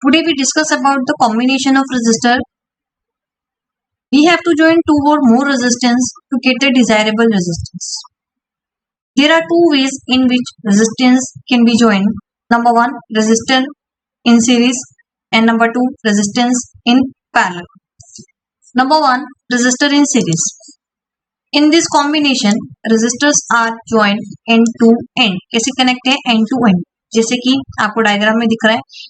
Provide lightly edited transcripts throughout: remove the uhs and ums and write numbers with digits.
Today we discuss about the combination of resistor. We have to join two or more resistance to get the desirable resistance. There are two ways in which resistance can be joined. Number one, resistor in series, and number two, resistance in parallel. Number one, resistor in series. In this combination, resistors are joined end to end. कैसे connect है? end to end. जैसे कि आपको diagram में दिख रहा है,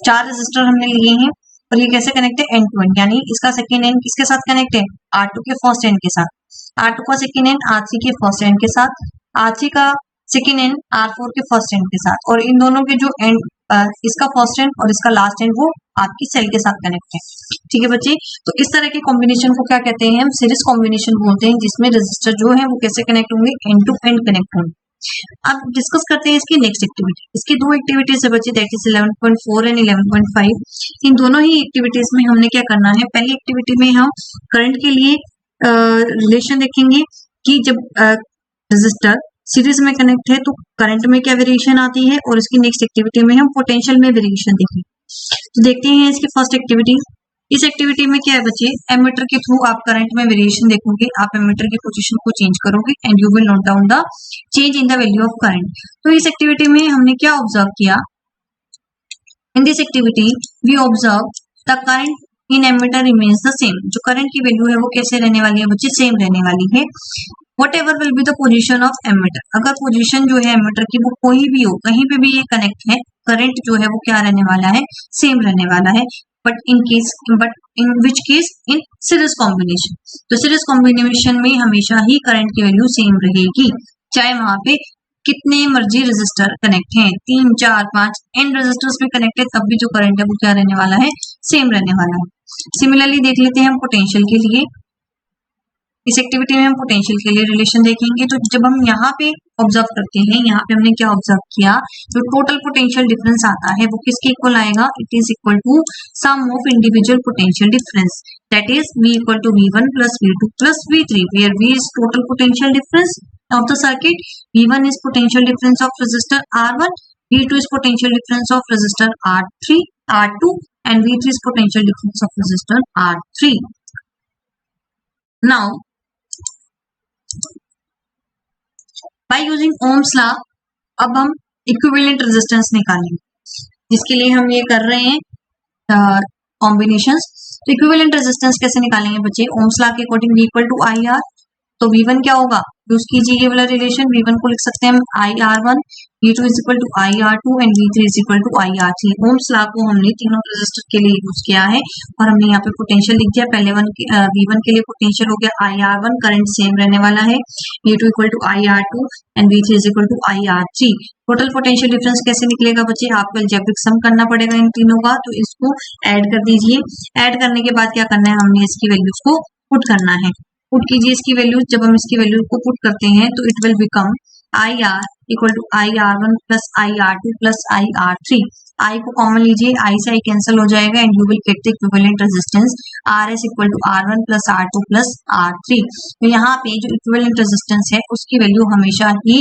चार रेजिस्टर हमने लिए हैं और ये कैसे कनेक्ट है? एंड टू एंड, यानी इसका सेकेंड एंड किसके साथ कनेक्ट है? R2 के फर्स्ट एंड के साथ, R2 का सेकेंड एंड R3 के फर्स्ट एंड के साथ, R3 का सेकेंड एंड R4 के फर्स्ट एंड के साथ, और इन दोनों के जो एंड, इसका फर्स्ट एंड और इसका लास्ट एंड, वो आपकी सेल के साथ कनेक्ट है। ठीक है बच्चे, तो इस तरह के कॉम्बिनेशन को क्या कहते हैं? हम सीरीज कॉम्बिनेशन बोलते हैं, जिसमें रेजिस्टर जो है वो कैसे कनेक्ट होंगे? एंड टू एंड कनेक्ट होंगे। अब डिस्कस करते हैं इसकी नेक्स्ट एक्टिविटी। इसकी दो एक्टिविटीज है बच्चे, दैट इज 11.4 एंड 11.5। इन दोनों ही एक्टिविटीज में हमने क्या करना है? पहली एक्टिविटी में हम करंट के लिए रिलेशन देखेंगे कि जब रेजिस्टर सीरीज में कनेक्ट है तो करंट में क्या वेरिएशन आती है, और इसकी नेक्स्ट एक्टिविटी में हम पोटेंशियल में वेरिएशन देखेंगे। तो देखते हैं इसकी फर्स्ट एक्टिविटी। इस एक्टिविटी में क्या है बच्चे? एमीटर के थ्रू आप करंट में वेरिएशन देखोगे, आप एमीटर की पोजीशन को चेंज करोगे and you will note down the change in the value of current. तो इस एक्टिविटी में हमने क्या ऑब्जर्व किया? In this activity we observe the current in ammeter remains the same. जो करंट की वैल्यू है वो कैसे रहने वाली है बच्चे? सेम रहने वाली है। Whatever will be the position of ammeter, अगर पोजिशन जो है एमीटर की वो कोई भी हो, कहीं पे भी ये कनेक्ट है, करंट जो है वो क्या रहने वाला है? सेम रहने वाला है। But in which case? In series combination. तो सीरीज कॉम्बिनेशन में हमेशा ही करंट की वैल्यू सेम रहेगी, चाहे वहां पे कितने मर्जी रेजिस्टर कनेक्ट हैं, 3, 4, 5 एन रेजिस्टर्स में कनेक्ट है, तब भी जो करंट है वो क्या रहने वाला है? सेम रहने वाला है। सिमिलरली देख लेते हैं हम पोटेंशियल के लिए। इस एक्टिविटी में हम पोटेंशियल के लिए रिलेशन देखेंगे। तो जब हम यहाँ पे ऑब्जर्व करते हैं, यहाँ पे हमने क्या ऑब्जर्व किया? जो टोटल पोटेंशियल डिफरेंस आता है वो किसके इक्वल आएगा? It is equal to sum of individual potential difference, that is V equal to V1 plus V2 plus V3, where V is total potential difference of the circuit, V1 is potential difference of resistor R1, V2 is potential difference of resistor R2 and V3 is potential difference of resistor R3। Now by using Ohm's law अब हम equivalent resistance निकालेंगे, जिसके लिए हम ये कर रहे हैं कॉम्बिनेशंस। तो इक्विवेलेंट रेजिस्टेंस कैसे निकालेंगे बच्चे? ओम्स लॉ के according V equal to IR, तो V1 क्या होगा? यूज कीजिए ये वाला रिलेशन। V1 को लिख सकते हैं हम IR1, V2 is equal to IR2 and V3 is equal to IR3। Ohm's law को हमने तीनों रेजिस्टर के लिए यूज किया है, और हमने यहाँ पे पोटेंशियल लिख दिया। पहले V1 के लिए पोटेंशियल हो गया IR1, करंट सेम रहने वाला है, V2 equal to IR2 and V3 is equal to IR3। Total potential difference कैसे निकलेगा बच्चे? आपको अलजेब्रिक सम करना पड़ेगा इन तीनों का, तो इसको ऐड कर दीजिए। ऐड करने के बाद क्या करना है? हमने इसकी वैल्यूज को पुट करना है। पुट कीजिए इसकी वैल्यू। जब हम इसकी वैल्यू को पुट करते हैं तो it will become IR equal to IR1 plus IR2 plus IR3। I को कॉमन लीजिए, I से I कैंसिल हो जाएगा and you will get the equivalent resistance RS equal to R1 plus R2 plus R3। तो यहाँ पे जो equivalent resistance है उसकी वैल्यू हमेशा ही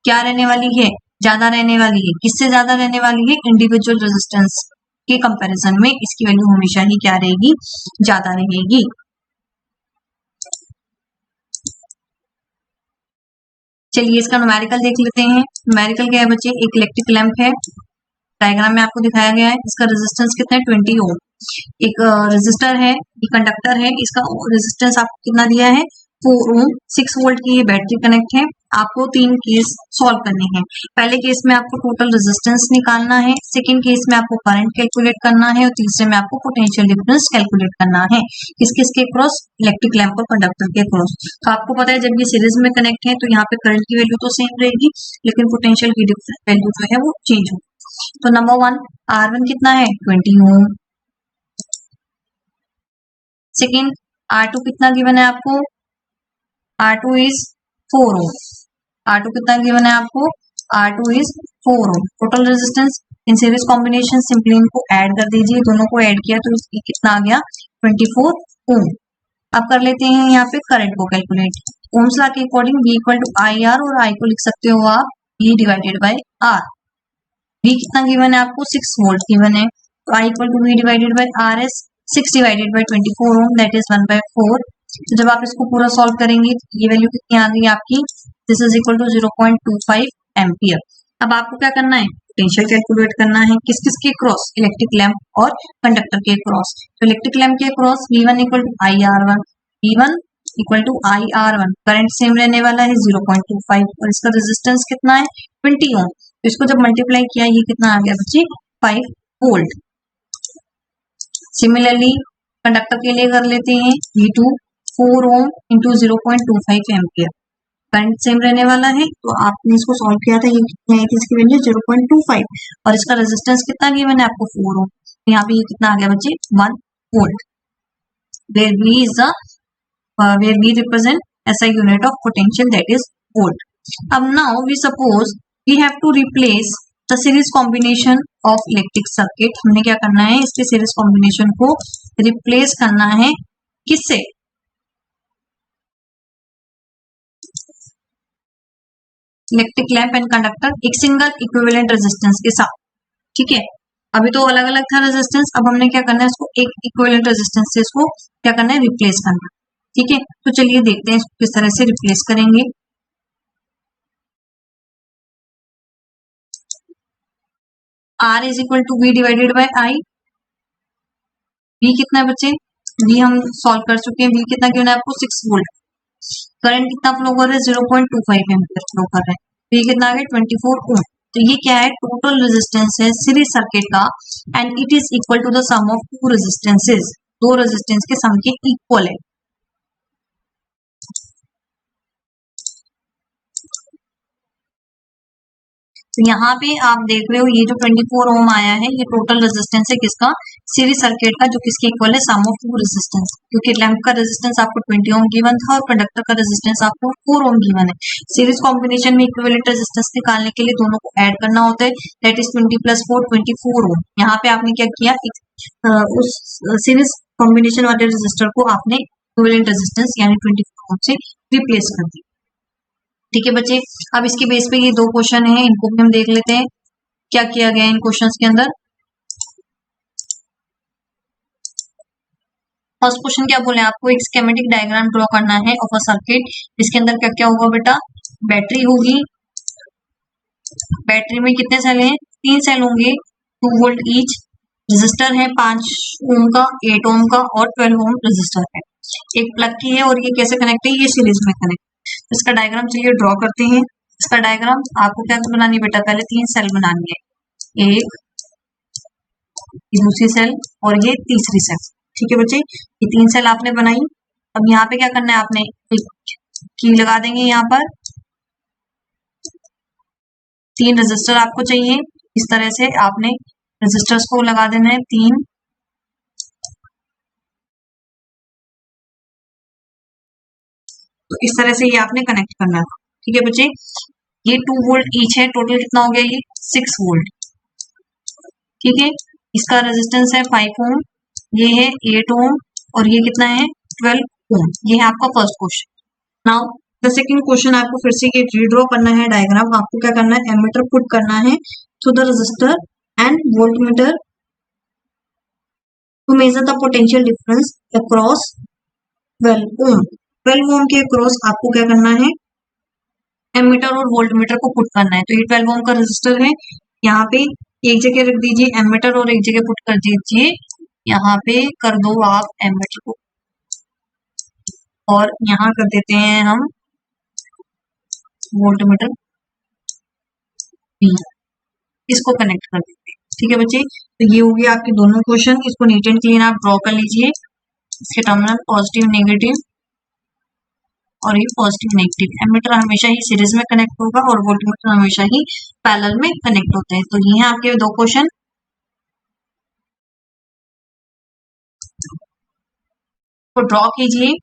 क्या रहने वाली है? ज्यादा रहने वाली है। किससे ज्यादा रहने वाली है? इंडिविजुअल रेजिस्टेंस के कंपैरिजन में इसकी वैल्यू हमेशा ही क्या रहेगी? ज्यादा रहेगी। चलिए इसका न्यूमेरिकल देख लेते हैं। न्यूमेरिकल क्या है बच्चे? एक इलेक्ट्रिक लैंप है, डायग्राम में आपको दिखाया गया है। इसका रेजिस्टेंस कितना है? 20 ओम। एक रेजिस्टर है, एक कंडक्टर है, इसका रेजिस्टेंस आपको कितना दिया है? 4 ओम। 6 वोल्ट की ये बैटरी कनेक्ट है। आपको 3 केस सॉल्व करने हैं। पहले केस में आपको टोटल रेजिस्टेंस निकालना है, सेकंड केस में आपको करंट कैलकुलेट करना है, और तीसरे में आपको पोटेंशियल डिफरेंस कैलकुलेट करना है। किसके क्रॉस? इलेक्ट्रिक लैंप और कंडक्टर के क्रॉस। तो आपको पता है जब ये सीरीज में कनेक्ट है तो यहाँ पे करंट की वैल्यू तो सेम रहेगी, लेकिन पोटेंशियल की वैल्यू जो है वो चेंज होगी। तो नंबर 1 R1 कितना है? 20 ओम। सेकेंड R2 कितना गिवन है आपको? R2 is 4 Om. R2 कितना गिवन है आपको? R2 is 4 ohm. Total resistance in series combination, simply इनको ऐड कर दीजिए। दोनों को ऐड किया तो कितना आ गया? 24 ओम। अब कर लेते हैं यहाँ पे करंट को कैलकुलेट। ओम्स लॉ के according V equal to IR, और I को लिख सकते हो आप E divided by R। V कितना गिवन है आपको? 6 वोल्ट गिवन है। तो I equal to V divided by R S 6 divided by 24 ohm that is 1/4। तो जब आप इसको पूरा सॉल्व करेंगे तो ये वैल्यू कितनी आ गई आपकी, this is equal to 0.25 ampere. अब आपको क्या करना है, पोटेंशियल कैलकुलेट करना है, किस किस के क्रॉस, इलेक्ट्रिक लैंप और कंडक्टर के क्रॉस। तो इलेक्ट्रिक लैंप के cross V1 equal to IR1, V1 equal to IR1, current same रहने वाला है 0.25 और इसका रेजिस्टेंस कितना है 20 ओम। तो इसको जब मल्टीप्लाई किया ये कितना आ गया बच्चे 5 वोल्ट। सिमिलरली कंडक्टर के लिए कर लेते हैं, V2 4 ohm into 0.25 ampere, current same रहने वाला है। तो आपने इसको सॉल्व किया था, ये कितनी आई थी इसकी वैल्यू 0.25 और इसका रेजिस्टेंस कितना दिया मैंने आपको 4 ओम। यहाँ पे ये कितना आ गया बच्चे 1 volt, where V represent SI unit of potential, that is volt. अब now we suppose we have to replace the series combination of electric circuit. हमने क्या करना है, इसके series combination को replace करना है किससे, इलेक्ट्रिक लैंप एंड कंडक्टर एक सिंगल इक्विवेलेंट रेजिस्टेंस के साथ। ठीक है, अभी तो अलग अलग था रेजिस्टेंस, अब हमने क्या करना है, इसको एक इक्विवेलेंट रेजिस्टेंस से इसको क्या करना है, रिप्लेस करना है। ठीक है, तो चलिए देखते हैं इसको किस तरह से रिप्लेस करेंगे। R is equal to V divided by I। V कितना है बच्चे, V हम सॉल्व कर चुके हैं, V कितना क्यों है आपको 6 वोल्ट। करंट कितना फ्लो कर रहा है 0.25 एम्पियर फ्लो कर रहा है, तो ये कितना आ गया 24 ओम। तो ये क्या है, टोटल रेजिस्टेंस है सीरीज सर्किट का and it is equal to the sum of two resistances, दो रेजिस्टेंस के सम के इक्वल है। तो यहाँ पे आप देख रहे हो ये जो 24 ओम आया है ये टोटल रेजिस्टेंस है किसका, सीरीज सर्किट का, जो किसके इक्वल है, सम ऑफ टू रेजिस्टेंस। क्योंकि लैंप का रेजिस्टेंस आपको 20 ओम गिवन था और कंडक्टर का रेजिस्टेंस आपको 4 ओम गिवन है। सीरीज कॉम्बिनेशन में इक्विवेलेंट रेजिस्टेंस निकालने के लिए दोनों को ऐड करना होता है, दैट इज 20 + 4 24 ओम। यहाँ पे आपने क्या किया, उस सीरीज कॉम्बिनेशन वाले रेजिस्टर को आपने इक्विवेलेंट रेजिस्टेंस यानी 24 ओम से रिप्लेस कर दिया। ठीक है बच्चे, अब इसके बेस पे ये दो क्वेश्चन है, इनको भी हम देख लेते हैं क्या किया गया इन क्वेश्चंस के अंदर। फर्स्ट क्वेश्चन क्या बोले, आपको एक स्कीमेटिक डायग्राम ड्रॉ करना है ऑफ अ सर्किट, इसके अंदर क्या क्या होगा बेटा, बैटरी होगी, बैटरी में कितने सेल हैं, 3 सेल होंगे 2 वोल्ट ईच, रेजिस्टर है 5 ओम का, 8 ओम का और 12 ओम रेजिस्टर है, एक प्लग की है और ये कैसे कनेक्ट है, ये सीरीज में कनेक्ट। इसका डायग्राम चलिए ड्रॉ करते हैं। इसका डायग्राम आपको क्या बनानी है बेटा, पहले 3 सेल बनानी है, एक दूसरी सेल और ये तीसरी सेल। ठीक है बच्चे, ये 3 सेल आपने बनाई। अब यहाँ पे क्या करना है, आपने एक की लगा देंगे, यहाँ पर 3 रजिस्टर आपको चाहिए, इस तरह से आपने रजिस्टर्स को लगा देना है 3। तो इस तरह से ये आपने कनेक्ट करना है। ठीक है बच्चे, ये 2 वोल्ट ईच है, टोटल कितना हो गया ये 6 वोल्ट। ठीक है, इसका रेजिस्टेंस है 5 ओम, ये है 8 ओम और ये कितना है 12 ओम। ये है आपका first question. Now the second question, आपको फिर से ये रीड्रॉ करना है डायग्राम। आपको क्या करना है, एमीटर पुट करना है to the resistor and voltmeter to measure the potential difference across 12 ohm. 12 ohm के अक्रॉस आपको क्या करना है, एमीटर और वोल्टमीटर को पुट करना है। तो ये 12 ओम का रेजिस्टर है, यहाँ पे एक जगह रख दीजिए एमीटर और एक जगह पुट कर दीजिए, यहाँ पे कर दो आप एमीटर को और यहाँ कर देते हैं हम वोल्टमीटर भी, इसको कनेक्ट कर देते हैं। ठीक है बच्चे, तो ये हो गया आपके दोनों क्वेश्चन। इसको नीट एंड क्लीन आप ड्रॉ कर लीजिए, इसके टर्मिनल पॉजिटिव नेगेटिव और ये पॉजिटिव नेगेटिव। एमीटर हमेशा ही सीरीज में कनेक्ट होगा और वोल्टमीटर हमेशा ही पैरेलल में कनेक्ट होते हैं। तो ये हैं आपके 2 क्वेश्चन। तो ड्रॉ कीजिए